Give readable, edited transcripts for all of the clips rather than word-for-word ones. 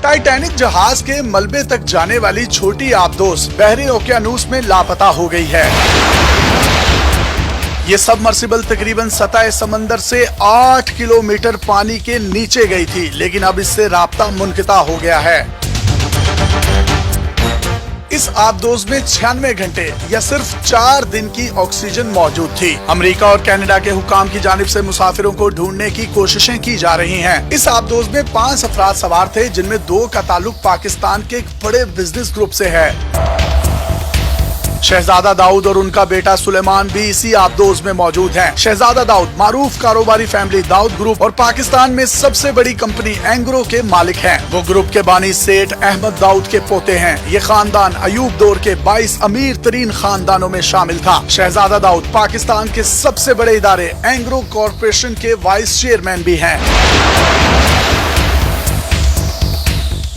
Titanic जहाज के मलबे तक जाने वाली छोटी आबदोस बहरी ओकियानूस में लापता हो गई है। ये सबमर्सिबल तकरीबन सतह समंदर से 8 किलोमीटर पानी के नीचे गई थी, लेकिन अब इससे राब्ता मुनक़ता हो गया है। इस आबदोस में 96 घंटे या सिर्फ 4 दिन की ऑक्सीजन मौजूद थी। अमेरिका और कनाडा के हुकाम की जानिब से मुसाफिरों को ढूंढने की कोशिशें की जा रही हैं। इस आबदोस में 5 अफराद सवार थे, जिनमें 2 का ताल्लुक पाकिस्तान के एक बड़े बिजनेस ग्रुप से है। शहजादा दाऊद और उनका बेटा सुलेमान भी इसी आबदोस में मौजूद हैं। शहजादा दाऊद मारूफ कारोबारी फैमिली दाऊद ग्रुप और पाकिस्तान में सबसे बड़ी कंपनी एंग्रो के मालिक हैं। वो ग्रुप के बानी सेठ अहमद दाऊद के पोते हैं। ये खानदान अयूब दौर के 22 अमीर तरीन खानदानों में शामिल था। शहजादा दाऊद पाकिस्तान के सबसे बड़े इदारे एंग्रो कॉरपोरेशन के वाइस चेयरमैन भी हैं।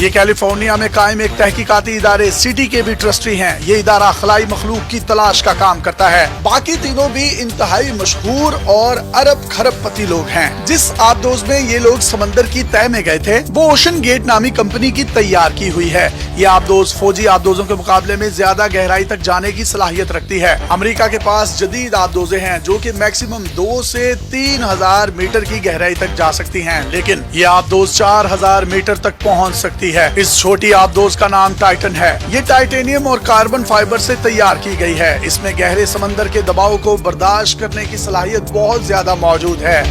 ये कैलिफोर्निया में कायम एक तहकीकाती इदारे सिटी के भी ट्रस्टी हैं। ये इदारा खलाई मखलूक की तलाश का काम करता है। बाकी तीनों भी इंतहाई मशहूर और अरब खरबपति लोग हैं। जिस आबदोस में ये लोग समंदर की तह में गए थे, वो ओशन गेट नामी कंपनी की तैयार की हुई है। ये आबदोस फौजी आबदोसों के मुकाबले में ज्यादा गहराई तक जाने की सलाहियत रखती है। अमेरिका के पास जदीद आबदोसें हैं जो कि मैक्सिमम 2 से 3,000 मीटर की गहराई तक जा सकती हैं, लेकिन ये आबदोस 4,000 मीटर तक पहुंच सकती है। इस छोटी आबदोस का नाम टाइटन है। ये टाइटेनियम और कार्बन फाइबर से तैयार की गई है। इसमें गहरे समंदर के दबाव को बर्दाश्त करने की सलाहियत बहुत ज्यादा मौजूद है।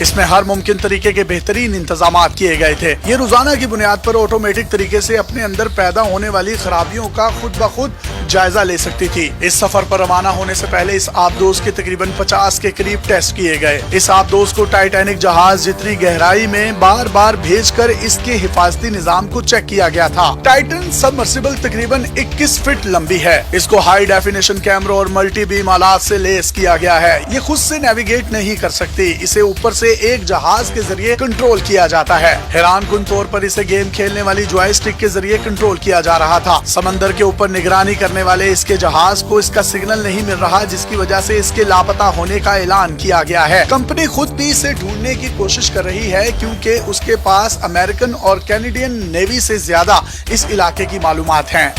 इसमें हर मुमकिन तरीके के बेहतरीन इंतजामात किए गए थे। ये रोजाना की बुनियाद पर ऑटोमेटिक तरीके से अपने अंदर पैदा होने वाली खराबियों का खुद ब खुद जायजा ले सकती थी। इस सफर पर रवाना होने से पहले इस आबदोस के तकरीबन 50 के करीब टेस्ट किए गए। इस आबदोस को टाइटैनिक जहाज जितनी गहराई में बार बार भेजकर इसके हिफाजती निजाम को चेक किया गया था। टाइटन सबमर्सिबल तकरीबन 21 फीट लंबी है। इसको हाई डेफिनेशन कैमरों और मल्टी बीम आलात से लेस किया गया है। ये खुद से नेविगेट नहीं कर सकती। इसे ऊपर से एक जहाज के जरिए कंट्रोल किया जाता है। हैरानकुन तौर पर इसे गेम खेलने वाली जॉयस्टिक के जरिए कंट्रोल किया जा रहा था। समंदर के ऊपर निगरानी करने वाले इसके जहाज को इसका सिग्नल नहीं मिल रहा, जिसकी वजह से इसके लापता होने का ऐलान किया गया है। कंपनी खुद भी इसे ढूंढने की कोशिश कर रही है, क्योंकि उसके पास अमेरिकन और कैनेडियन नेवी से ज्यादा इस इलाके की मालूमात हैं।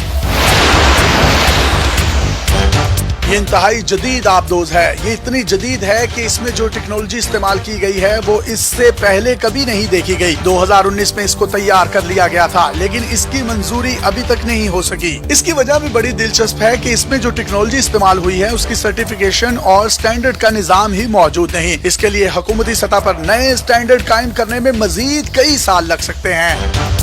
ये इंतहाई जदीद आबदोस है। ये इतनी जदीद है कि इसमें जो टेक्नोलॉजी इस्तेमाल की गई है वो इससे पहले कभी नहीं देखी गई। 2019 में इसको तैयार कर लिया गया था, लेकिन इसकी मंजूरी अभी तक नहीं हो सकी। इसकी वजह भी बड़ी दिलचस्प है कि इसमें जो टेक्नोलॉजी इस्तेमाल हुई है उसकी सर्टिफिकेशन और स्टैंडर्ड का निजाम ही मौजूद नहीं। इसके लिए हुकूमती सतह पर नए स्टैंडर्ड कायम करने में मजीद कई साल लग सकते हैं।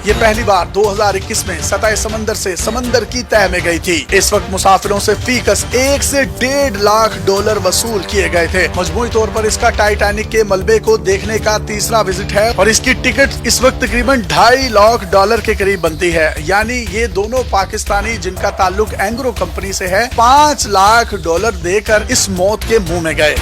ये पहली बार 2021 में सतह समंदर से समंदर की तह में गई थी। इस वक्त मुसाफिरों से फीकस 1 से 1.5 लाख डॉलर वसूल किए गए थे। मजमूई तौर पर इसका टाइटैनिक के मलबे को देखने का तीसरा विजिट है और इसकी टिकट इस वक्त तकरीबन 2.5 लाख डॉलर के करीब बनती है। यानी ये दोनों पाकिस्तानी जिनका ताल्लुक एंग्रो कंपनी से है, 5 लाख डॉलर देकर इस मौत के मुंह में गए।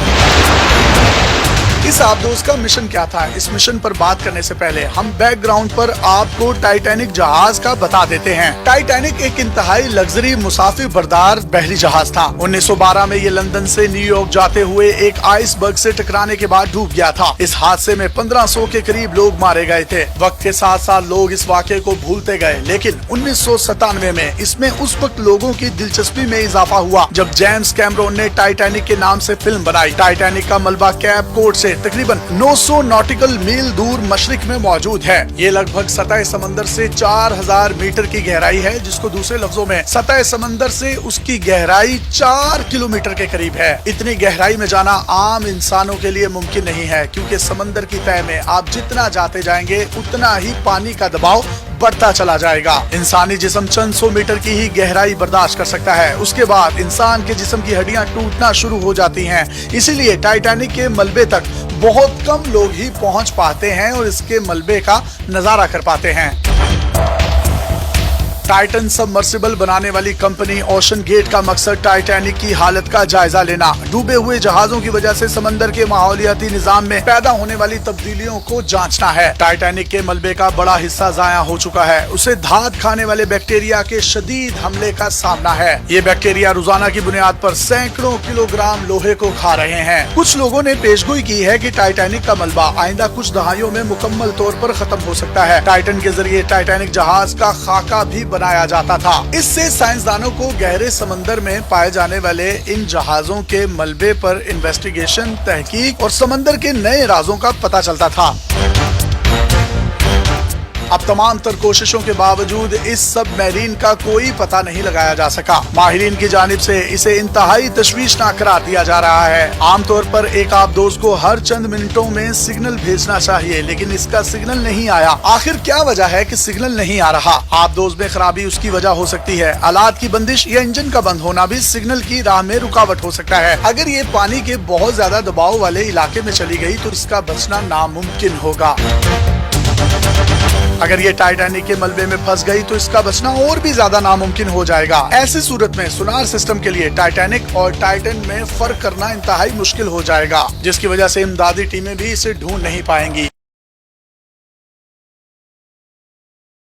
इस आबदोस का मिशन क्या था? इस मिशन पर बात करने से पहले हम बैकग्राउंड पर आपको टाइटैनिक जहाज का बता देते हैं। टाइटैनिक एक इंतहाई लग्जरी मुसाफिर बरदार बहरी जहाज था। 1912 में ये लंदन से न्यूयॉर्क जाते हुए एक आइसबर्ग से टकराने के बाद डूब गया था। इस हादसे में 1500 के करीब लोग मारे गए थे। वक्त के साथ साथ लोग इस वाक़े को भूलते गए, लेकिन 1997 में इसमें उस वक्त लोगों की दिलचस्पी में इजाफा हुआ जब जेम्स कैमरोन ने टाइटैनिक के नाम से फिल्म बनाई। टाइटैनिक का मलबा कैप कोड से तकरीबन 900 नॉटिकल मील दूर मशरिक में मौजूद है। ये लगभग सतह समंदर से 4000 मीटर की गहराई है, जिसको दूसरे लफ्जों में सतह समंदर से उसकी गहराई 4 किलोमीटर के करीब है। इतनी गहराई में जाना आम इंसानों के लिए मुमकिन नहीं है, क्योंकि समंदर की तह में आप जितना जाते जाएंगे उतना ही पानी का दबाव बढ़ता चला जाएगा। इंसानी जिस्म चंद 100 मीटर की ही गहराई बर्दाश्त कर सकता है। उसके बाद इंसान के जिस्म की हड्डियां टूटना शुरू हो जाती हैं। इसीलिए टाइटैनिक के मलबे तक बहुत कम लोग ही पहुंच पाते हैं और इसके मलबे का नजारा कर पाते हैं। टाइटन सबमर्सिबल बनाने वाली कंपनी ओशन गेट का मकसद टाइटैनिक की हालत का जायजा लेना, डूबे हुए जहाजों की वजह से समंदर के माहौलियाती निजाम में पैदा होने वाली तब्दीलियों को जांचना है। टाइटैनिक के मलबे का बड़ा हिस्सा जाया हो चुका है, उसे धात खाने वाले बैक्टीरिया के शदीद हमले का सामना है। ये बैक्टीरिया रोजाना की बुनियाद पर सैकड़ों किलोग्राम लोहे को खा रहे हैं। कुछ लोगों ने पेशगोई की है कि टाइटैनिक का मलबा आइंदा कुछ दहाइयों में मुकम्मल तौर पर खत्म हो सकता है। टाइटन के जरिए टाइटैनिक जहाज का खाका भी बनाया जाता था। इससे साइंसदानों को गहरे समंदर में पाए जाने वाले इन जहाजों के मलबे पर इन्वेस्टिगेशन, तहकीक और समंदर के नए राजों का पता चलता था। अब तमाम तर कोशिशों के बावजूद इस सबमरीन का कोई पता नहीं लगाया जा सका। माहिरीन की जानिब से इसे इंतहाई तशवीशनाक करार दिया जा रहा है। आमतौर पर एक आबदोज को हर चंद मिनटों में सिग्नल भेजना चाहिए, लेकिन इसका सिग्नल नहीं आया। आखिर क्या वजह है कि सिग्नल नहीं आ रहा? आबदोज में खराबी उसकी वजह हो सकती है। आलात की बंदिश या इंजन का बंद होना भी सिग्नल की राह में रुकावट हो सकता है। अगर ये पानी के बहुत ज्यादा दबाव वाले इलाके में चली गई तो इसका बचना नामुमकिन होगा। अगर ये टाइटैनिक के मलबे में फंस गई तो इसका बचना और भी ज्यादा नामुमकिन हो जाएगा। ऐसी सूरत में सोनार सिस्टम के लिए टाइटैनिक और टाइटन में फर्क करना इंतहाई मुश्किल हो जाएगा, जिसकी वजह से इमदादी टीमें भी इसे ढूंढ नहीं पाएंगी।